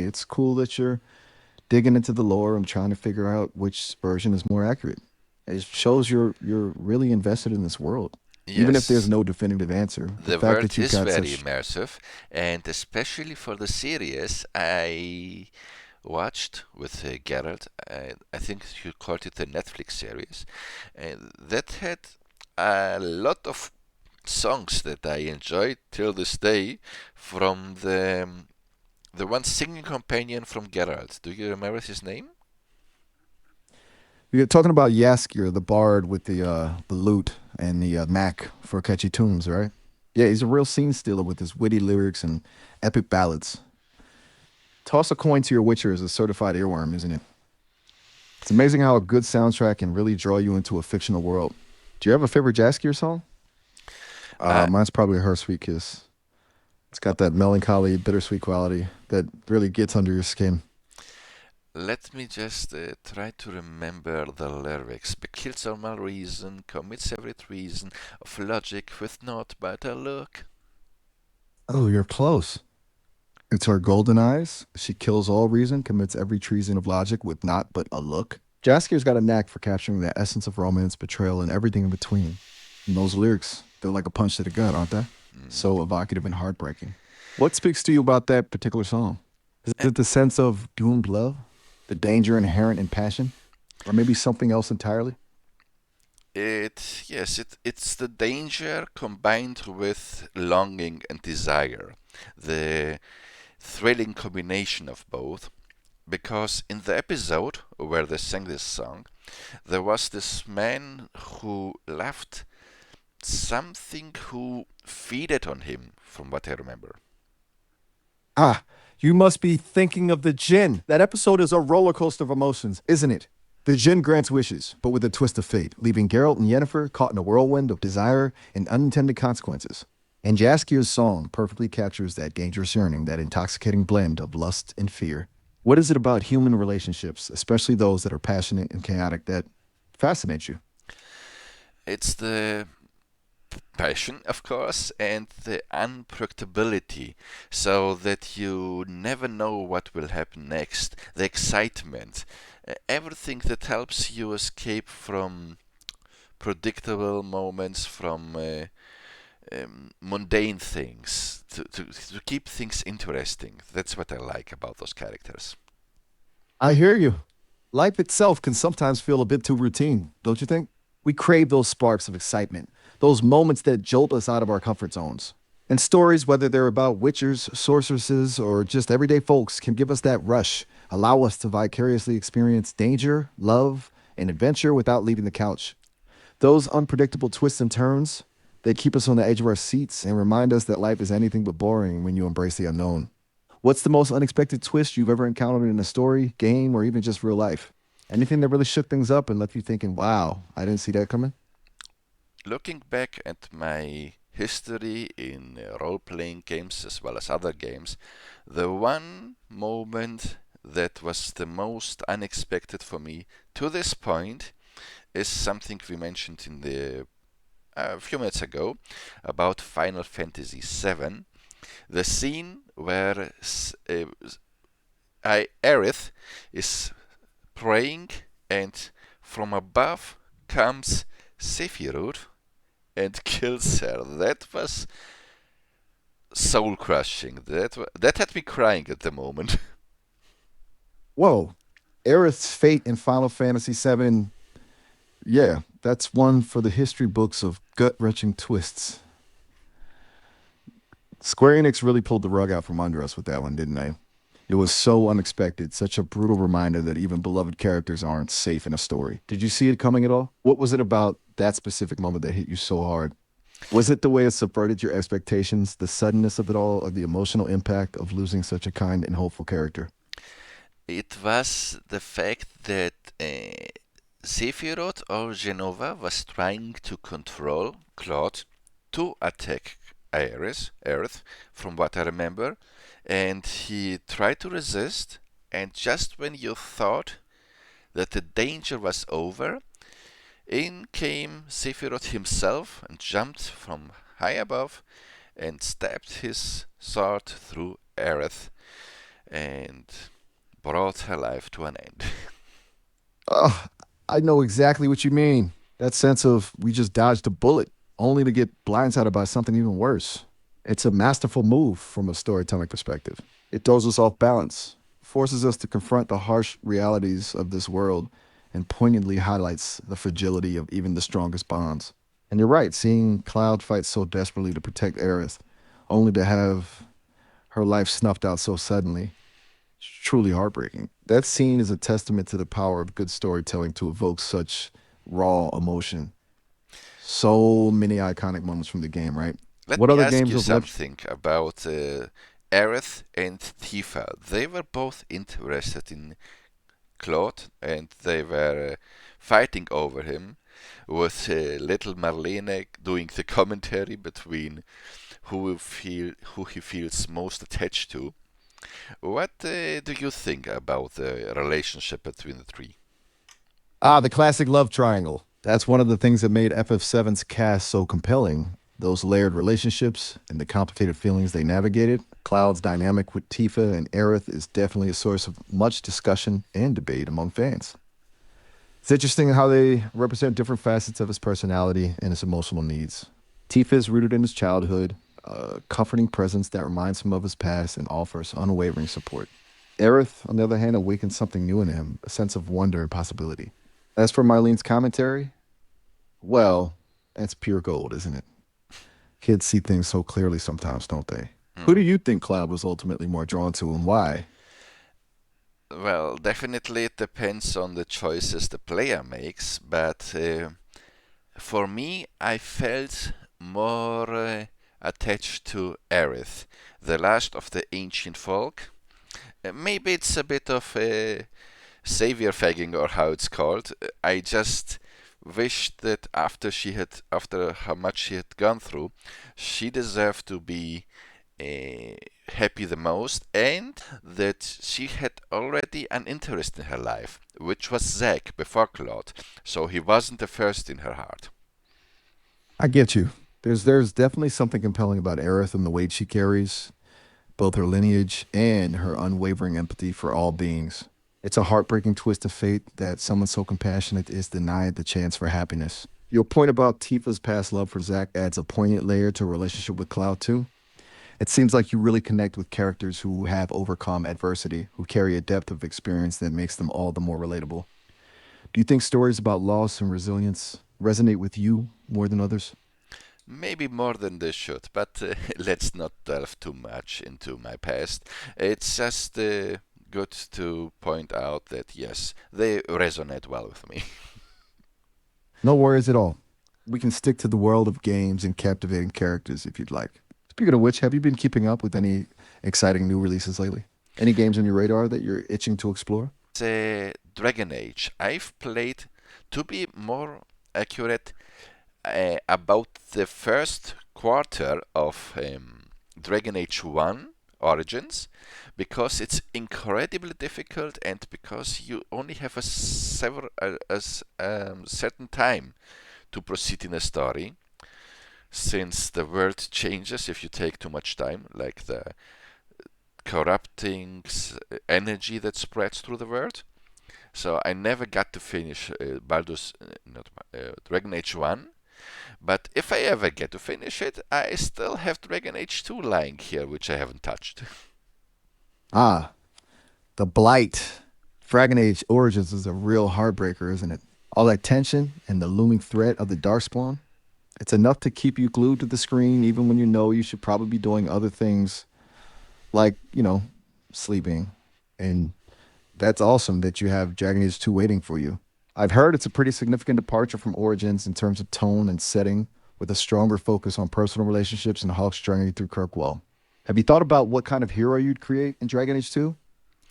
It's cool that you're digging into the lore and trying to figure out which version is more accurate. It shows you're really invested in this world, even if there's Yes, no definitive answer. The the fact world that you've is got very such immersive, and especially for the series, I watched with Gerald. I think you called it the Netflix series, that had a lot of songs that I enjoyed till this day from the one singing companion from Geralt. Do you remember his name? you're talking about Yaskier, the bard with the lute and the Mac for catchy tunes, right? Yeah, he's a real scene stealer with his witty lyrics and epic ballads. Toss a coin to your Witcher is a certified earworm, isn't it? It's amazing how a good soundtrack can really draw you into a fictional world. Do you have a favorite Jaskier song? Uh, Mine's probably Her Sweet Kiss. It's got that melancholy, bittersweet quality that really gets under your skin. Let me just try to remember the lyrics. Kills all my reason, commits every treason of logic with naught but a look. Oh, you're close. It's her golden eyes. She kills all reason, commits every treason of logic with naught but a look. Jaskier's got a knack for capturing the essence of romance, betrayal, and everything in between. And those lyrics, they're like a punch to the gut, aren't they? Mm. So evocative and heartbreaking. What speaks to you about that particular song? Is Uh, it the sense of doomed love, the danger inherent in passion, or maybe something else entirely? it's the danger combined with longing and desire, the thrilling combination of both. Because in the episode where they sang this song, there was this man who left something who feeded on him, from what I remember. Ah, you must be thinking of the Jinn. That episode is a roller coaster of emotions, isn't it? The Jinn grants wishes, but with a twist of fate, leaving Geralt and Yennefer caught in a whirlwind of desire and unintended consequences. And Jaskier's song perfectly captures that dangerous yearning, that intoxicating blend of lust and fear. What is it about human relationships, especially those that are passionate and chaotic, that fascinates you? It's the passion, of course, and the unpredictability, so that you never know what will happen next. The excitement, everything that helps you escape from predictable moments, from mundane things, to keep things interesting. That's what I like about those characters. I hear you. Life itself can sometimes feel a bit too routine, don't you think? We crave those sparks of excitement, those moments that jolt us out of our comfort zones. And stories, whether they're about witchers, sorceresses, or just everyday folks, can give us that rush, allow us to vicariously experience danger, love, and adventure without leaving the couch. Those unpredictable twists and turns, they keep us on the edge of our seats and remind us that life is anything but boring when you embrace the unknown. What's the most unexpected twist you've ever encountered in a story, game, or even just real life? Anything that really shook things up and left you thinking, wow, I didn't see that coming? Looking back at my history in role playing games as well as other games, the one moment that was the most unexpected for me to this point is something we mentioned in the a few minutes ago about Final Fantasy VII. The scene where Aerith is praying and from above comes Sephiroth and kills her. That was soul crushing. That had me crying at the moment. Whoa, Aerith's fate in Final Fantasy VII. Yeah, that's one for the history books of gut wrenching twists. Square Enix really pulled the rug out from under us with that one, didn't they? It was so unexpected, such a brutal reminder that even beloved characters aren't safe in a story. Did you see it coming at all? What was it about that specific moment that hit you so hard? Was it the way it subverted your expectations, the suddenness of it all, or the emotional impact of losing such a kind and hopeful character? It was the fact that Sephiroth or Genova was trying to control Claude to attack Aerith, from what I remember, and he tried to resist. And just when you thought that the danger was over, in came Sephiroth himself and jumped from high above and stabbed his sword through Aerith. and brought her life to an end. Ugh, I know exactly what you mean. That sense of we just dodged a bullet only to get blindsided by something even worse. It's a masterful move from a storytelling perspective. It throws us off balance, forces us to confront the harsh realities of this world, and poignantly highlights the fragility of even the strongest bonds. And you're right, seeing Cloud fight so desperately to protect Aerith, only to have her life snuffed out so suddenly, it's truly heartbreaking. That scene is a testament to the power of good storytelling to evoke such raw emotion. So many iconic moments from the game, right? Let What me other ask games you have left? something about Aerith and Tifa. They were both interested in Claude, and they were fighting over him, with little Marlene doing the commentary between who he feels most attached to. What do you think about the relationship between the three? Ah, the classic love triangle. That's one of the things that made FF7's cast so compelling. Those layered relationships and the complicated feelings they navigated. Cloud's dynamic with Tifa and Aerith is definitely a source of much discussion and debate among fans. It's interesting how they represent different facets of his personality and his emotional needs. Tifa is rooted in his childhood, a comforting presence that reminds him of his past and offers unwavering support. Aerith, on the other hand, awakens something new in him, a sense of wonder and possibility. As for Marlene's commentary, well, that's pure gold, isn't it? Kids see things so clearly sometimes, don't they? Who do Hmm. you think Cloud was ultimately more drawn to and why? Well, definitely it depends on the choices the player makes, but for me, I felt more attached to Aerith, the last of the ancient folk. Maybe it's a bit of a savior fagging, or how it's called. I just wished that after how much she had gone through, she deserved to be happy the most, and that she had already an interest in her life, which was Zack before Claude, so he wasn't the first in her heart. I get you. There's definitely something compelling about Aerith and the weight she carries, both her lineage and her unwavering empathy for all beings. It's a heartbreaking twist of fate that someone so compassionate is denied the chance for happiness. Your point about Tifa's past love for Zack adds a poignant layer to her relationship with Cloud, too. It seems like you really connect with characters who have overcome adversity, who carry a depth of experience that makes them all the more relatable. Do you think stories about loss and resilience resonate with you more than others? Maybe more than they should, but let's not delve too much into my past. It's just good to point out that yes, they resonate well with me. No worries at all. We can stick to the world of games and captivating characters if you'd like. Speaking of which, have you been keeping up with any exciting new releases lately? Any games on your radar that you're itching to explore? Dragon Age. I've played, to be more accurate, about the first quarter of Dragon Age 1 Origins, because it's incredibly difficult, and because you only have certain time to proceed in a story, since the world changes if you take too much time, like the corrupting energy that spreads through the world. So I never got to finish Baldur's not Dragon Age 1. But if I ever get to finish it, I still have Dragon Age 2 lying here, which I haven't touched. Ah, the Blight. Dragon Age Origins is a real heartbreaker, isn't it? All that tension and the looming threat of the Darkspawn. It's enough to keep you glued to the screen even when you know you should probably be doing other things like, sleeping. And that's awesome that you have Dragon Age 2 waiting for you. I've heard it's a pretty significant departure from Origins in terms of tone and setting, with a stronger focus on personal relationships and Hulk's journey through Kirkwall. Have you thought about what kind of hero you'd create in Dragon Age 2?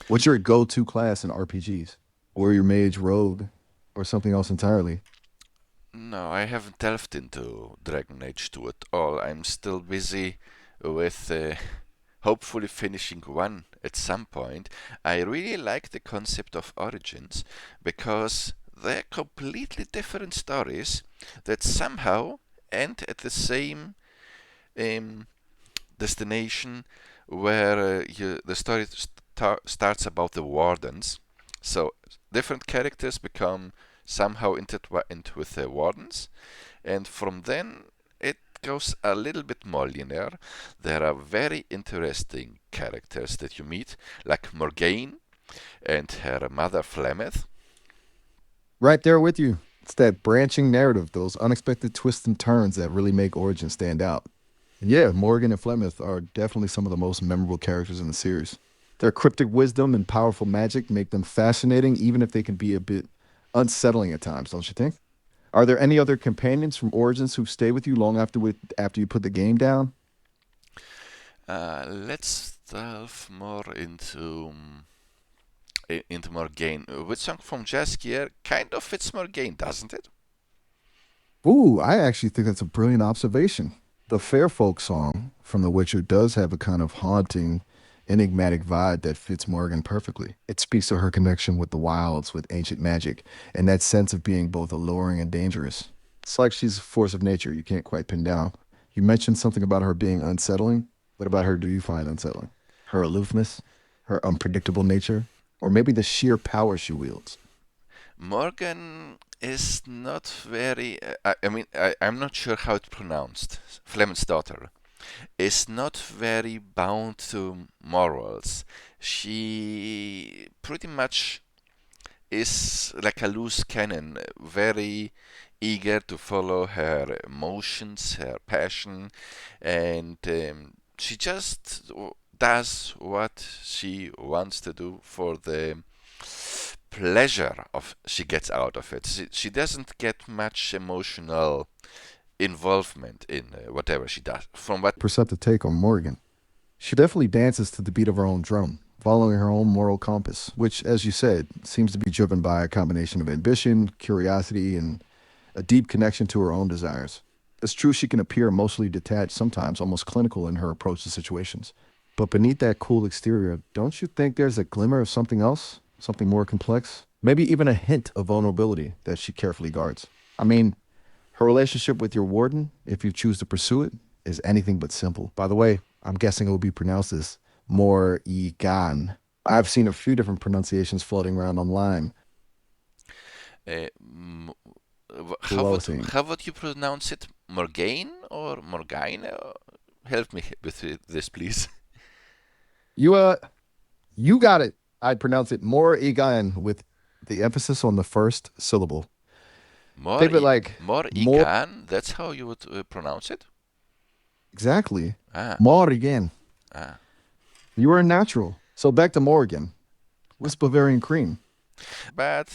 What's your go to class in RPGs? Or your mage rogue? Or something else entirely? No, I haven't delved into Dragon Age 2 at all. I'm still busy with hopefully finishing 1 at some point. I really like the concept of Origins, because they're completely different stories that somehow end at the same um, destination, where the story starts about the wardens. So different characters become somehow intertwined with the wardens, and from then it goes a little bit more linear. There are very interesting characters that you meet, like Morgaine and her mother Flemeth. Right there with you. It's that branching narrative, those unexpected twists and turns that really make Origin stand out. And yeah, Morgan and Flemeth are definitely some of the most memorable characters in the series. Their cryptic wisdom and powerful magic make them fascinating, even if they can be a bit unsettling at times, don't you think? Are there any other companions from Origins who stay with you long after you put the game down? Let's delve more into Morgaine. Which song from Jaskier kind of fits Morgaine, doesn't it? Ooh, I actually think that's a brilliant observation. The Fair Folk song from The Witcher does have a kind of haunting, enigmatic vibe that fits Morgan perfectly. It speaks to her connection with the wilds, with ancient magic, and that sense of being both alluring and dangerous. It's like she's a force of nature you can't quite pin down. You mentioned something about her being unsettling. What about her do you find unsettling? Her aloofness, her unpredictable nature, or maybe the sheer power she wields? Morgan is not very. I'm not sure how it's pronounced. Flemeth's daughter is not very bound to morals. She pretty much is like a loose cannon, very eager to follow her emotions, her passion, and she just does what she wants to do for the pleasure of she gets out of it. She doesn't get much emotional involvement in whatever she does. From what Perceptive take on Morgan. She definitely dances to the beat of her own drum, following her own moral compass, which, as you said, seems to be driven by a combination of ambition, curiosity, and a deep connection to her own desires. It's true she can appear emotionally detached, sometimes almost clinical in her approach to situations. But beneath that cool exterior, don't you think there's a glimmer of something else? Something more complex? Maybe even a hint of vulnerability that she carefully guards. I mean, her relationship with your warden, if you choose to pursue it, is anything but simple. By the way, I'm guessing it will be pronounced as Morrigan. I've seen a few different pronunciations floating around online. uh, m- how would Floating. how would you pronounce it? Morgaine or Morgaine? Help me with this, please. You uh you got it. I'd pronounce it Morrigan with the emphasis on the first syllable. Mor Think of it like more Morrigan. That's how you would pronounce it. exactly. Ah, Morrigan. ah. You are a natural. So back to Morrigan. What's Bavarian cream? But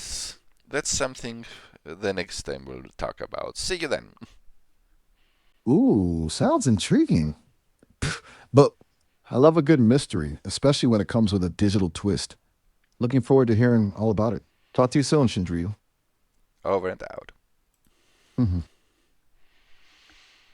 that's something the next time we'll talk about. See you then. Ooh, sounds intriguing. But I love a good mystery, especially when it comes with a digital twist. Looking forward to hearing all about it. Talk to you soon, Shindril. Over and out. Mhm.